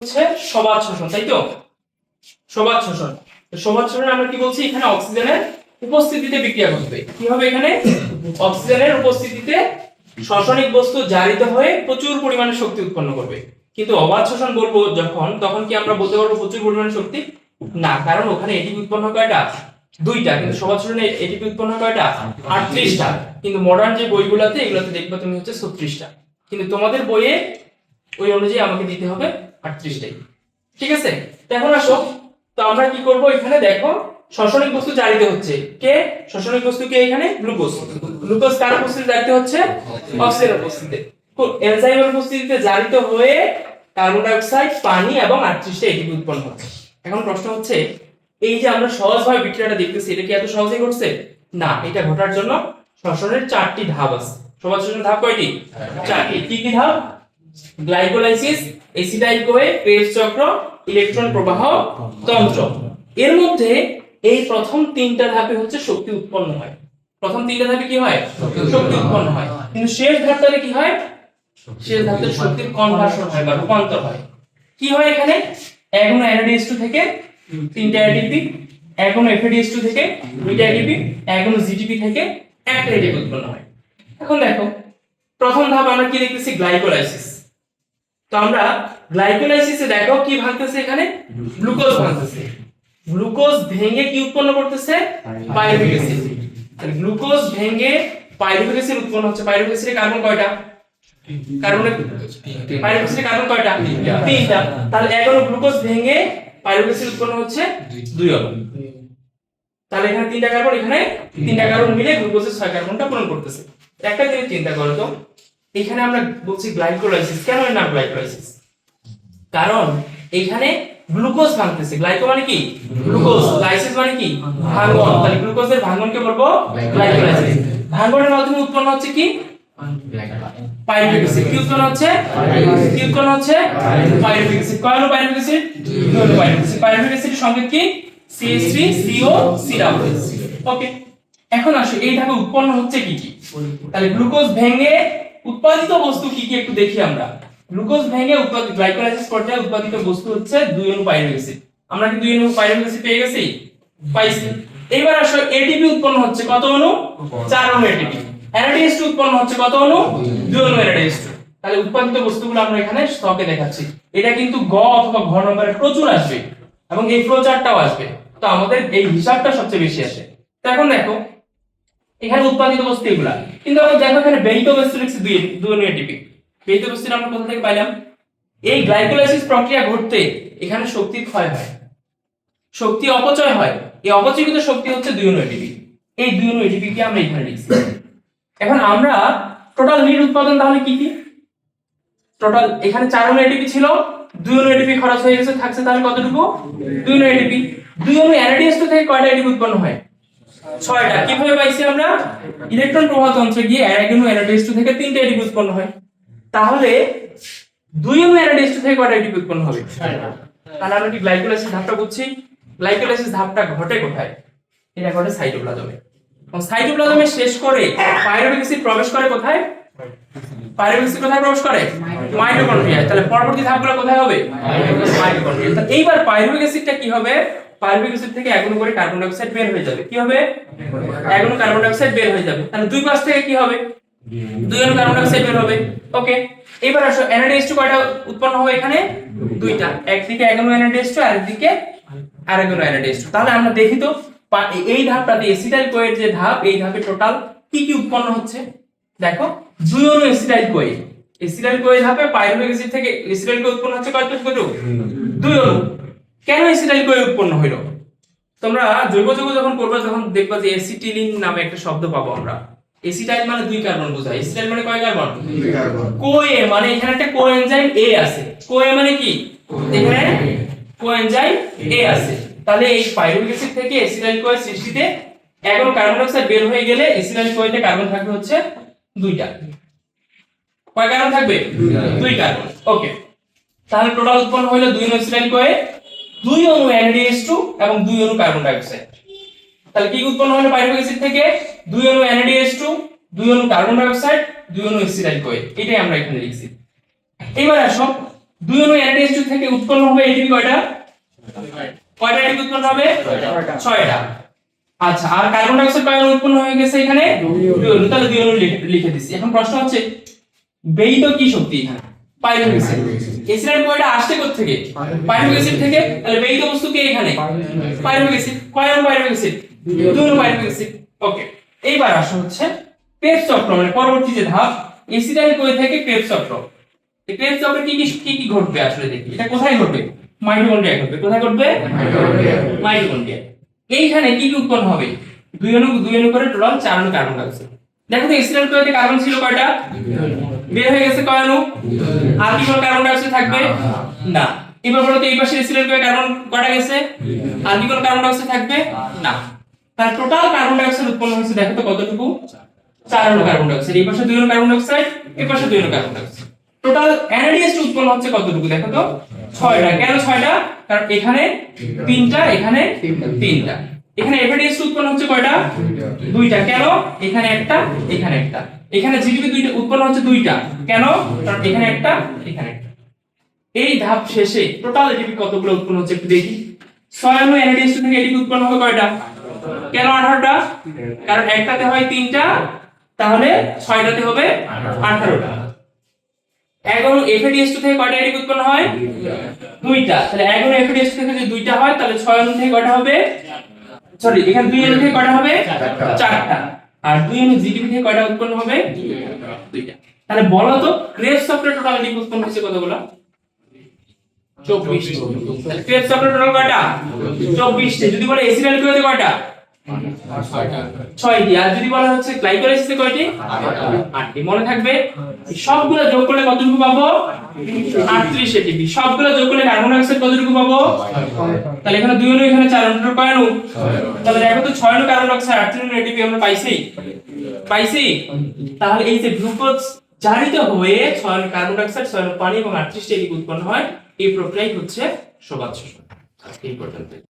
হচ্ছে সবাত শোষণ, তাই তো? সবাত শোষণ। সবাত শোষণে আমরা কি বলছি, এখানে অক্সিজেনের উপস্থিতিতে বিক্রিয়া ঘটবে। কি হবে এখানে? অক্সিজেনের উপস্থিতিতে রাসায়নিক বস্তু জারিত হয়ে প্রচুর পরিমাণে শক্তি উৎপন্ন করবে। কিন্তু অবাত শোষণ বলবো যখন, তখন কি আমরা বলতে পারবো প্রচুর পরিমাণে শক্তি? না, কারণ ওখানে এটিপি উৎপন্ন হয় কয়টা? দুইটা। কিন্তু সবাত শোষণে এটিপি উৎপন্ন হয় কয়টা? 38টা। কিন্তু মডার্ন যে বইগুলোতে এগুলোতে দেখবে তুমি হচ্ছে 36টা। কিন্তু তোমাদের বইয়ে ওই অনুযায়ী আমাকে দিতে হবে 38টাই। ঠিক আছে? তো এখন আসো, তো আমরা কি করব, এখানে দেখো রাসায়নিক বস্তু জারিত হচ্ছে। কে রাসায়নিক বস্তু? কে এখানে? গ্লুকোজ। গ্লুকোজ কার উপস্থিতিতে জারিত হচ্ছে? অক্সিজেনের উপস্থিতিতে। এনজাইমের উপস্থিতিতে জারিত হয়ে কার্বন ডাই অক্সাইড, পানি এবং 38টা এটিপি উৎপন্ন হচ্ছে। এখন প্রশ্ন হচ্ছে, এই যে আমরা সহজভাবে বিক্রিয়াটা দেখতেছি, এটা কি এত সহজেই ঘটছে? না, এটা ঘটার জন্য শ্বসনের 4টি ধাপ আছে। সবার শ্বসনের ধাপ কয়টি? 4টি। কি কি ধাপ? গ্লাইকোলাইসিস, এসিটাইল-কোয়ে, ক্রেবস চক্র, ইলেকট্রন প্রবাহ তন্ত্র। এর মধ্যে এই প্রথম 3টা ধাপে হচ্ছে শক্তি উৎপন্ন হয়। প্রথম 3টা ধাপে কি হয়? শক্তি উৎপন্ন হয়। কিন্তু শেষ ধাপটাতে কি হয়? শেষ ধাপে শক্তির কনভার্সন হয় বা রূপান্তর হয়। কি হয় এখানে? এগোনো NADH2 থেকে 3টা এটিপি, এগোনো FADH2 থেকে 2টা এটিপি, এগোনো GTP থেকে 1টা এটিপি উৎপন্ন হয়। এখন দেখো, প্রথম ধাপ আমরা কি দেখতেছি? গ্লাইকোলাইসিস। তো আমরা গ্লাইকোলাইসিসে দেখো কি ভাঙতেছে, এখানে গ্লুকোজ ভাঙতেছে। গ্লুকোজ ভেঙে কি উৎপন্ন করতেছে? Pyruvic acid. তাহলে গ্লুকোজ ভেঙে পাইরুভিক অ্যাসিড উৎপন্ন হচ্ছে। পাইরুভিক অ্যাসিডে কার্বন কয়টা? কার্বনের পাইরুভিক অ্যাসিডে কার্বন কয়টা? 3টা। তাহলে এগারো গ্লুকোজ ভেঙে পাইরুভিক অ্যাসিড উৎপন্ন হচ্ছে 2 অণু। তাহলে এখানে 3টা কার্বন, এখানে 3টা কার্বন মিলে গ্লুকোজের 6 কার্বনটা পূরণ করতেছে। একটা জিনিস চিন্তা করো তো, এখানে আমরা বলছি গ্লাইকোলাইসিস। কেন এর নাম গ্লাইকোলাইসিস? কারণ এখানে গ্লুকোজ ভাঙতেছে। গ্লাইকো মানে কি? গ্লুকোজ। লাইসিস মানে কি? ভাঙন। তাহলে গ্লুকোজের ভাঙনকে বলবো গ্লাইকোলাইসিস। ভাঙনের মাধ্যমে উৎপন্ন হচ্ছে কি? Pyruvic acid. কি উৎপন্ন হচ্ছে? কি উৎপন্ন হচ্ছে? Pyruvic acid. কয় অণু পাইরুভিক অ্যাসিড? 2 অণু পাইরুভিক অ্যাসিড। পাইরুভিক অ্যাসিডের সংকেত কি? CH3COCH। ওকে, এখন আসো এই ধাপে উৎপন্ন হচ্ছে কি কি? তাহলে গ্লুকোজ ভেঙে উৎপাদিত বস্তু কি কি একটু দেখি আমরা। গ্লুকোজ ভেঙে উৎপাদিত, গ্লাইকোলাইসিস পর্যায়ে উৎপাদিত বস্তু হচ্ছে 2 অণু পাইরুভিক অ্যাসিড। আমরা কি 2 অণু পাইরুভিক অ্যাসিড পেয়ে গেছি? পাইছি। এবার আসো এটিপি উৎপন্ন হচ্ছে কত অণু? 4 অণু এটিপি। NADH2 উৎপন্ন হচ্ছে কত অণু? 2 অণু NADH2। তাহলে উৎপাদিত বস্তুগুলো আমরা এখানে স্টকে দেখাচ্ছি। এটা কিন্তু গ অথবা ঘ নম্বরে প্রচুর আসবে এবং এই ফ্লো চার্টটাও আসবে। তো আমাদের এই হিসাবটা সবচেয়ে বেশি আসে। তো এখন দেখো, এখানে উৎপাদিত বস্তু এগুলা, কিন্তু আমরা দেখো এখানে বেহিত বস্তু লিখছি 2 অণু এটিপি। বেহিত বস্তু আমরা কোথা থেকে পাইলাম? এই গ্লাইকোলাইসিস প্রক্রিয়া ঘটতে এখানে শক্তির ক্ষয় হয়, শক্তি অপচয় হয়। এই অপচয়িত শক্তি হচ্ছে 2 অণু এটিপি। এই 2 অণু এটিপি কে আমরা এখানে লিখছি। এখন আমরা টোটাল নিট উৎপাদন তাহলে কি কি? টোটাল এখানে 4 অণু এটিপি ছিল, 2 অণু এটিপি খরচ হয়ে গেছে, থাকছে তাহলে কতটুকু? 2 অণু এটিপি। 2 অণু NADH2 থেকে কয়টা এটিপি উৎপন্ন হয়? 6টা। কিভাবে পাইছি আমরা? ইলেকট্রন প্রবাহ তন্ত্রে গিয়ে এক অণু NADH2 থেকে 3টা এটিপি উৎপন্ন হয়। তাহলে 2 অণু NADH2 থেকে কয়টা এটিপি উৎপন্ন হবে? 6টা। তাহলে আমরা কি গ্লাইকোলাইসিস ধাপটা বুঝছি? গ্লাইকোলাইসিস ধাপটা ঘটে কোথায়? এটা ঘটে সাইটোপ্লাজমে। এবং সাইটোপ্লাজমে শেষ করে পাইরুভিক অ্যাসিড প্রবেশ করে কোথায়? পাইরুভিক অ্যাসিড কোথায় প্রবেশ করে? মাইটোকন্ড্রিয়ায়। তাহলে পরবর্তী ধাপগুলো কোথায় হবে? মাইটোকন্ড্রিয়া। তাহলে এইবার পাইরুভিক অ্যাসিডটা কি হবে? পাইরুভিক অ্যাসিড থেকে এক অণু করে কার্বন ডাই অক্সাইড বের হয়ে যাবে। কি হবে? এক অণু কার্বন ডাই অক্সাইড বের হয়ে যাবে। তাহলে দুই পাশ থেকে কি হবে? 2 অণু কার্বন ডাই অক্সাইড বের হবে। ওকে, এবার আসো NADH2 কয়টা উৎপন্ন হবে এখানে? 2টা। একদিকে এক অণু NADH2, আরেকদিকে আরেক অণু NADH2। তাহলে আমরা দেখি তো এই ধাপটাতে এসিটাইল-কোয়ের যে ধাপ, এই ধাপে টোটাল কি কি উৎপন্ন হচ্ছে। দেখো 2 অণু এসিটাইল-কোয়ে। এসিটাইল-কোয়ে ধাপে পাইরুভিক অ্যাসিড থেকে এসিটাইল-কোয়ে উৎপন্ন হচ্ছে কয়টুকু? 2 অণু। কেন এসিটাইল-কোয়ে উৎপন্ন হলো? তোমরা জৈব যৌগ যখন পড়বে তখন দেখবা যে এসিটিলিন নামে একটা শব্দ পাবো আমরা। এসিটাইল মানে 2 কার্বন বোঝায়। এসিটাইল মানে কয় কার্বন? 2 কার্বন। কোয়ে মানে এখানে একটা কোএনজাইম A আছে। কোয়ে মানে কি? এখানে কোএনজাইম A আছে। তাহলে এই পাইরুভিক অ্যাসিড থেকে এসিটাইল-কোয়ে সৃষ্টিতে এখন কার্বন ডাই অক্সাইড বের হয়ে গেলে এসিটাইল-কোয়েতে কার্বন থাকবে হচ্ছে 2টা। কয় কার্বন থাকবে? 2 কার্বন। ওকে, তাহলে টোটাল উৎপন্ন হলো 2 অণু এসিটাইল-কোয়ে, 2 অণু NADH2 এবং 2 অণু কার্বন ডাই অক্সাইড। তাহলে কি উৎপন্ন হলো পাইরুভিক অ্যাসিড থেকে? 2 অণু NADH2, 2 অণু কার্বন ডাই অক্সাইড, 2 অণু এসিটাইল-কোয়ে। এটাই আমরা এখানে লিখছি। এবার আসো দুই অনু NADH2 থেকে উৎপন্ন হবে এটিপি কয়টা? কয়টা এটিপি উৎপন্ন হবে? 6টা। আচ্ছা, আর কার্বন ডাই অক্সাইড কয় অনু উৎপন্ন হয়ে গেছে এখানে? 2 অনু। তাহলে 2 অনু লিখে দিছি। এখন প্রশ্ন হচ্ছে ব্যয়িত কি শক্তি এখানে? Pyruvic acid. এসিডের কয়টা আসছে কোথা থেকে? পাইরুভিক অ্যাসিড থেকে। তাহলে ব্যয়িত বস্তু কি এখানে? Pyruvic acid. কয় অনু পাইরুভিক অ্যাসিড? 2 অনু পাইরুভিক অ্যাসিড। ওকে, এইবার আসো হচ্ছে ক্রেবস চক্র, মানে পরবর্তী যে ধাপ এসিটাইল কোয়ে থেকে ক্রেবস চক্র। এই ক্রেবস চক্রে কি ঘটবে আসলে দেখি। এটা কোথায় ঘটবে? মাইটোকন্ড্রিয়া ঘটবে। কোথায় ঘটবে? মাইটোকন্ড্রিয়া। এইখানে কি উৎপন্ন হবে? 2 অনু করে টোটাল 4 অনু কার্বন ডাই অক্সাইড। দেখো তো এসিটাইল কোয়েতে কার্বন ছিল কয়টা? বের হয়ে গেছে কয় অনু? আর কি কোনো কার্বন ডাই অক্সাইড থাকবে না। এবার বলো তো এই পাশে এসিটাইল কোয়ে কার্বন কয়টা গেছে? আর কি কোনো কার্বন ডাই অক্সাইড থাকবে না। তার টোটাল কার্বন ডাই অক্সাইড উৎপন্ন হয়েছে দেখো তো কতটুকু? 4 অনু কার্বন ডাই অক্সাইড। এই পাশে 2 অনু কার্বন ডাই অক্সাইড, এই পাশে 2 অনু carbon die oxide. Total NADH উৎপন্ন হচ্ছে কতটুকু দেখো তো? 6টা। কেন 6টা? কারণ এখানে 3টা, এখানে 3টা। এখানে FADH উৎপন্ন হচ্ছে কয়টা? 2টা। কেন? এখানে একটা, এখানে একটা। এখানে GDP 2টা উৎপন্ন হচ্ছে 2টা। কেন? কারণ এখানে একটা, এখানে একটা। এই ধাপ শেষে টোটাল এটিপি কতগুলো উৎপন্ন হচ্ছে একটু দেখি। 6 অনু NADH থেকে এটিপি উৎপন্ন হবে কয়টা? কেন 18টা? কারণ একটাতে হয় 3টা, তাহলে 6টাতে হবে 18টা। 1 অনু FADH2 থেকে কয়টা এটিপি উৎপন্ন হয়? 2টা। তাহলে 1 অনু FADH2 থেকে যদি 2টা হয় তাহলে 6 অনু থেকে কয়টা হবে? সরি, এখানে 2 অনু থেকে কয়টা হবে? 4টা। আর 2 অনু GDP থেকে কয়টা উৎপন্ন হবে? 2টা। তাহলে বলো তো ক্রেবস চক্রে টোটাল এটিপি উৎপন্ন হয়েছে কতগুলো? 24টি। তাহলে ক্রেবস চক্রে টোটাল কয়টা? 24টি। যদি বলে এসিটাইল কোয়েতে কয়টা? 6টি। আর যদি বলা হচ্ছে গ্লাইকোলাইসিসে কয়টি? 8টি। মনে থাকবে সবগুলো যোগ করলে কতটুকু পাবো? 38 এটিপি। সবগুলো যোগ করলে কার্বন ডাই অক্সাইড কতটুকু পাবো? তাহলে এখানে 2 অনু, এখানে 4 অনু, কয় অনু? তাহলে দেখো তো 6 অনু কার্বন ডাই অক্সাইড, 38 অনু এটিপি আমরা পাইছি। তাহলে এই যে গ্লুকোজ জারিত হয়ে 6 অনু কার্বন ডাই অক্সাইড, 6 অনু পানি এবং 38 এটিপি উৎপন্ন হয়, এই প্রক্রিয়াই হচ্ছে সবাত শোষণ। এই পর্যন্ত।